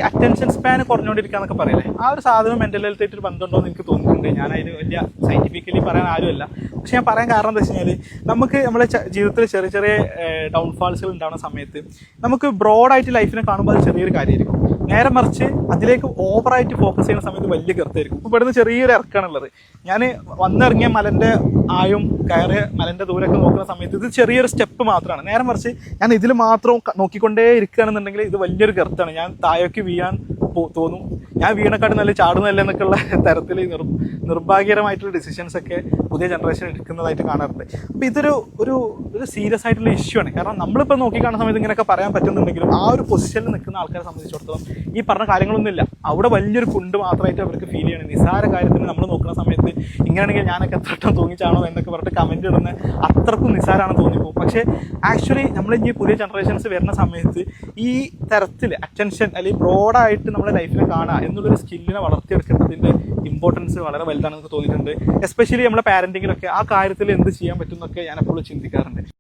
Attention span കുറഞ്ഞുകൊണ്ടിരിക്കുക എന്നൊക്കെ പറയല്ലേ, ആ ഒരു സാധനം മെൻ്റൽ ഹെൽത്ത് ആയിട്ട് ഒരു ബന്ധമുണ്ടോ എന്ന് എനിക്ക് തോന്നുന്നുണ്ട്. ഞാൻ അതിന് വലിയ സയൻറ്റിഫിക്കലി പറയാൻ ആരുമല്ല. പക്ഷെ ഞാൻ പറയാൻ കാരണം എന്താ വെച്ച് കഴിഞ്ഞാൽ, നമുക്ക് നമ്മുടെ ജീവിതത്തിൽ ചെറിയ ചെറിയ ഡൗൺഫാൾസുകൾ ഉണ്ടാകുന്ന സമയത്ത് നമുക്ക് ബ്രോഡായിട്ട് ലൈഫിനെ കാണുമ്പോൾ അത് ചെറിയൊരു കാര്യമായിരിക്കും. നേരെ മറിച്ച് അതിലേക്ക് ഓവറായിട്ട് ഫോക്കസ് ചെയ്യുന്ന സമയത്ത് വലിയ കറുത്തായിരിക്കും. ഇപ്പോൾ ഇവിടുന്ന് ചെറിയൊരു ഇറക്കാണുള്ളത്. ഞാൻ വന്നിറങ്ങിയ മലൻ്റെ ആയും കയറിയ മലൻ്റെ ദൂരമൊക്കെ നോക്കുന്ന സമയത്ത് ഇത് ചെറിയൊരു സ്റ്റെപ്പ് മാത്രമാണ്. നേരെ മറിച്ച് ഞാൻ ഇതിൽ മാത്രം നോക്കിക്കൊണ്ടേ ഇരിക്കുകയാണെന്നുണ്ടെങ്കിൽ ഇത് വലിയൊരു കറുത്താണ്. ഞാൻ താഴേക്ക് വീഴാൻ തോന്നും, ഞാൻ വീണക്കാട്ട് നല്ല ചാടുന്നല്ലേ എന്നൊക്കെയുള്ള തരത്തിൽ നിർഭാഗ്യകരമായിട്ടുള്ള ഡിസിഷൻസൊക്കെ പുതിയ ജനറേഷൻ എടുക്കുന്നതായിട്ട് കാണാറുണ്ട്. അപ്പോൾ ഇതൊരു ഒരു ഒരു സീരിയസ് ആയിട്ടുള്ള ഇഷ്യൂ ആണ്. കാരണം നമ്മളിപ്പോൾ നോക്കിക്കാണുന്ന സമയത്ത് ഇങ്ങനെയൊക്കെ പറയാൻ പറ്റുന്നുണ്ടെങ്കിലും ആ ഒരു പൊസിഷനിൽ നിൽക്കുന്ന ആൾക്കാരെ സംബന്ധിച്ചിടത്തോളം ഈ പറഞ്ഞ കാര്യങ്ങളൊന്നുമില്ല. അവിടെ വലിയൊരു കുണ്ട് മാത്രമായിട്ട് അവർക്ക് ഫീൽ ചെയ്യണം. നിസ്സാര കാര്യത്തിന് നമ്മൾ നോക്കുന്ന സമയത്ത് ഇങ്ങനെയാണെങ്കിൽ ഞാനൊക്കെ എത്രട്ടം തൂങ്ങിച്ചാണോ എന്നൊക്കെ പറഞ്ഞിട്ട് കമൻറ്റ് ഇടുന്ന അത്രക്കും നിസ്സാരമാണെന്ന് തോന്നിപ്പോകും. പക്ഷേ ആക്ച്വലി നമ്മൾ ഇനി പുതിയ ജനറേഷൻസ് വരുന്ന സമയത്ത് ഈ തരത്തിൽ അറ്റൻഷൻ അല്ലെങ്കിൽ ബ്രോഡായിട്ട് നമ്മുടെ ലൈഫിനെ കാണുക എന്നുള്ളൊരു സ്കില്ലിനെ വളർത്തിയെടുക്കേണ്ടതിൻ്റെ ഇമ്പോർട്ടൻസ് വളരെ വലുതാണെന്ന് തോന്നിയിട്ടുണ്ട്. എസ്പെഷ്യലി നമ്മുടെ പാരൻറ്റിങ്ങിലൊക്കെ ആ കാര്യത്തിൽ എന്ത് ചെയ്യാൻ പറ്റും എന്നൊക്കെ ഞാൻ എപ്പോഴും ചിന്തിക്കാറുണ്ട്.